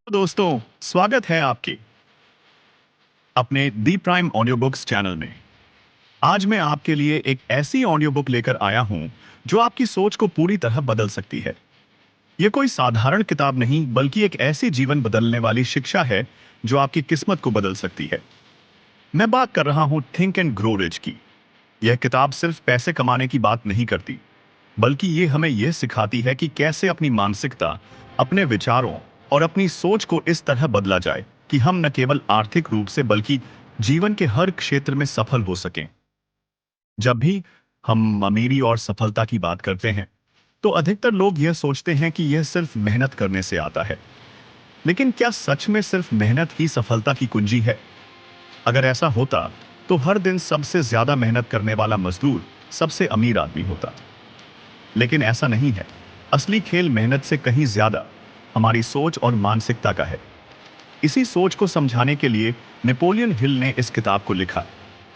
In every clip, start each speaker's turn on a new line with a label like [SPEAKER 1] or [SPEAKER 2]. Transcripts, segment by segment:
[SPEAKER 1] तो दोस्तों, स्वागत है आपके अपने दी प्राइम ऑडियो बुक्स चैनल में। आज मैं आपके लिए एक ऐसी ऑडियो बुक लेकर आया हूं जो आपकी सोच को पूरी तरह बदल सकती है। यह कोई साधारण किताब नहीं बल्कि एक ऐसी जीवन बदलने वाली शिक्षा है जो आपकी किस्मत को बदल सकती है। मैं बात कर रहा हूं थिंक एंड ग्रो रिच की। यह किताब सिर्फ पैसे कमाने की बात नहीं करती, बल्कि ये हमें यह सिखाती है कि कैसे अपनी मानसिकता, अपने विचारों और अपनी सोच को इस तरह बदला जाए कि हम न केवल आर्थिक रूप से बल्कि जीवन के हर क्षेत्र में सफल हो सकें। जब भी हम अमीरी और सफलता की बात करते हैं, तो अधिकतर लोग यह सोचते हैं कि यह सिर्फ मेहनत करने से आता है। लेकिन क्या सच में सिर्फ मेहनत ही सफलता की कुंजी है? अगर ऐसा होता, तो हर दिन सबसे ज्यादा मेहनत करने वाला मजदूर सबसे अमीर आदमी होता। लेकिन ऐसा नहीं है। असली खेल मेहनत से कहीं ज्यादा हमारी सोच और मानसिकता का है। इसी सोच को समझाने के लिए नेपोलियन हिल ने इस किताब को लिखा,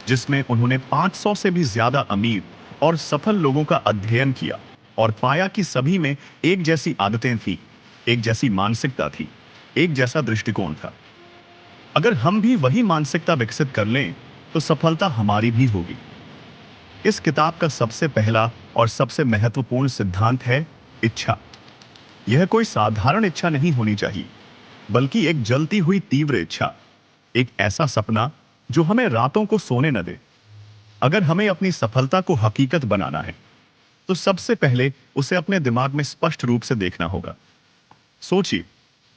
[SPEAKER 1] जिसमें उन्होंने 500 से भी ज्यादा अमीर और सफल लोगों का अध्ययन किया और पाया कि सभी में एक जैसी आदतें थी, एक जैसी मानसिकता थी, एक जैसा दृष्टिकोण था। अगर हम भी वही मानसिकता विकसित कर लें, तो सफलता हमारी भी होगी। इस किताब का सबसे पहला और सबसे महत्वपूर्ण सिद्धांत है इच्छा। यह कोई साधारण इच्छा नहीं होनी चाहिए, बल्कि एक जलती हुई तीव्र इच्छा, एक ऐसा सपना जो हमें रातों को सोने न दे। अगर हमें अपनी सफलता को हकीकत बनाना है, तो सबसे पहले उसे अपने दिमाग में स्पष्ट रूप से देखना होगा। सोचिए,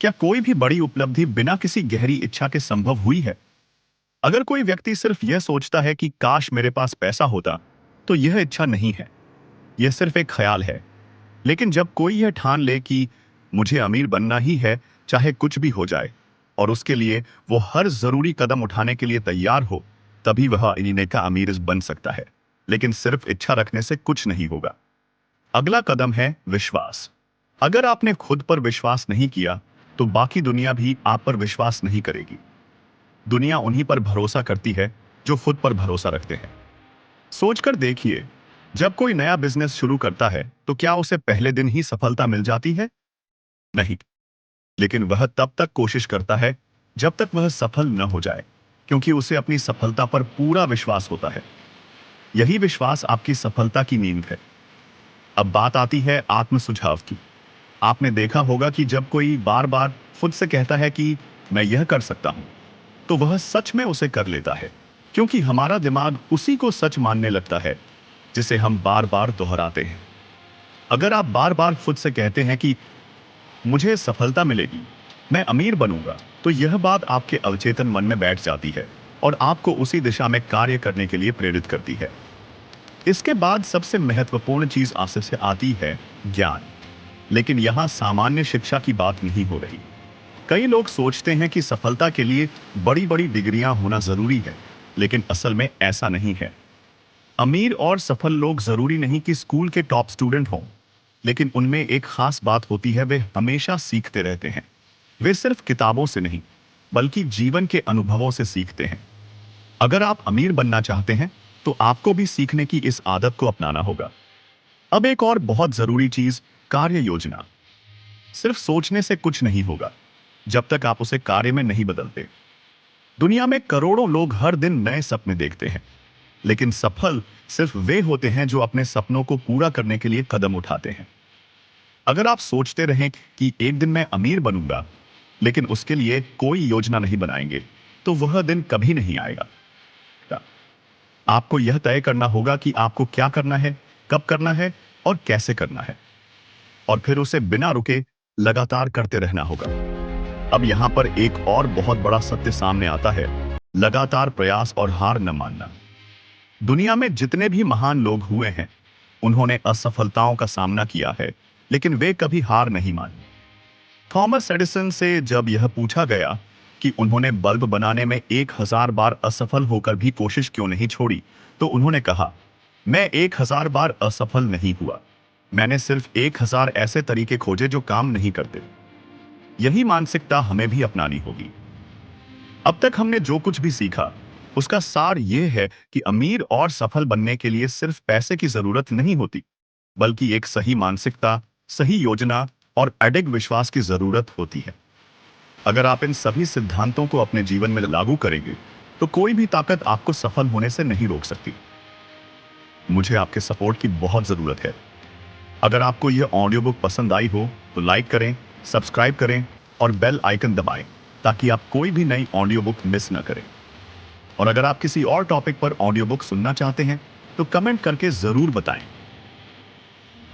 [SPEAKER 1] क्या कोई भी बड़ी उपलब्धि बिना किसी गहरी इच्छा के संभव हुई है? अगर कोई व्यक्ति सिर्फ यह सोचता है कि काश मेरे पास पैसा होता, तो यह इच्छा नहीं है, यह सिर्फ एक ख्याल है। लेकिन जब कोई यह ठान ले कि मुझे अमीर बनना ही है, चाहे कुछ भी हो जाए, और उसके लिए वो हर जरूरी कदम उठाने के लिए तैयार हो, तभी वह इन्हीं का अमीर बन सकता है। लेकिन सिर्फ इच्छा रखने से कुछ नहीं होगा। अगला कदम है विश्वास। अगर आपने खुद पर विश्वास नहीं किया, तो बाकी दुनिया भी आप पर विश्वास नहीं करेगी। दुनिया उन्हीं पर भरोसा करती है जो खुद पर भरोसा रखते हैं। सोचकर देखिए, जब कोई नया बिजनेस शुरू करता है, तो क्या उसे पहले दिन ही सफलता मिल जाती है? नहीं। लेकिन वह तब तक कोशिश करता है जब तक वह सफल न हो जाए, क्योंकि उसे अपनी सफलता पर पूरा विश्वास होता है। यही विश्वास आपकी सफलता की नींव है। अब बात आती है आत्म सुझाव की। आपने देखा होगा कि जब कोई बार बार खुद से कहता है कि मैं यह कर सकता हूं, तो वह सच में उसे कर लेता है, क्योंकि हमारा दिमाग उसी को सच मानने लगता है जिसे हम बार बार दोहराते हैं। अगर आप बार बार खुद से कहते हैं कि मुझे सफलता मिलेगी, मैं अमीर बनूंगा, तो यह बात आपके अवचेतन मन में बैठ जाती है और आपको उसी दिशा में कार्य करने के लिए प्रेरित करती है। इसके बाद सबसे महत्वपूर्ण चीज आगे से आती है ज्ञान। लेकिन यहां सामान्य शिक्षा की बात नहीं हो रही। कई लोग सोचते हैं कि सफलता के लिए बड़ी बड़ी डिग्रियां होना जरूरी है, लेकिन असल में ऐसा नहीं है। अमीर और सफल लोग जरूरी नहीं कि स्कूल के टॉप स्टूडेंट हों, लेकिन उनमें एक खास बात होती है, वे हमेशा सीखते रहते हैं। वे सिर्फ किताबों से नहीं, बल्कि जीवन के अनुभवों से सीखते हैं। अगर आप अमीर बनना चाहते हैं, तो आपको भी सीखने की इस आदत को अपनाना होगा। अब एक और बहुत जरूरी चीज, कार्य योजना। सिर्फ सोचने से कुछ नहीं होगा जब तक आप उसे कार्य में नहीं बदलते। दुनिया में करोड़ों लोग हर दिन नए सपने देखते हैं, लेकिन सफल सिर्फ वे होते हैं जो अपने सपनों को पूरा करने के लिए कदम उठाते हैं। अगर आप सोचते रहें कि एक दिन मैं अमीर बनूंगा, लेकिन उसके लिए कोई योजना नहीं बनाएंगे, तो वह दिन कभी नहीं आएगा। आपको यह तय करना होगा कि आपको क्या करना है, कब करना है और कैसे करना है, और फिर उसे बिना रुके लगातार करते रहना होगा। अब यहां पर एक और बहुत बड़ा सत्य सामने आता है, लगातार प्रयास और हार न मानना। दुनिया में जितने भी महान लोग हुए हैं, उन्होंने असफलताओं का सामना किया है, लेकिन वे कभी हार नहीं मानी। थॉमस एडिसन से जब यह पूछा गया कि उन्होंने बल्ब बनाने में 1000 बार असफल होकर भी कोशिश क्यों नहीं छोड़ी, तो उन्होंने कहा, मैं 1000 बार असफल नहीं हुआ, मैंने सिर्फ 1000 ऐसे तरीके खोजे जो काम नहीं करते। यही मानसिकता हमें भी अपनानी होगी। अब तक हमने जो कुछ भी सीखा, उसका सार यह है कि अमीर और सफल बनने के लिए सिर्फ पैसे की जरूरत नहीं होती, बल्कि एक सही मानसिकता, सही योजना और अडिग विश्वास की जरूरत होती है। अगर आप इन सभी सिद्धांतों को अपने जीवन में लागू करेंगे, तो कोई भी ताकत आपको सफल होने से नहीं रोक सकती। मुझे आपके सपोर्ट की बहुत ज़रूरत है। अगर आपको यह ऑडियो बुक पसंद आई हो, तो लाइक करें, सब्सक्राइब करें और बेल आइकन दबाएं, ताकि आप कोई भी नई ऑडियो बुक मिस ना करें। और अगर आप किसी और टॉपिक पर ऑडियो बुक सुनना चाहते हैं, तो कमेंट करके ज़रूर बताएं।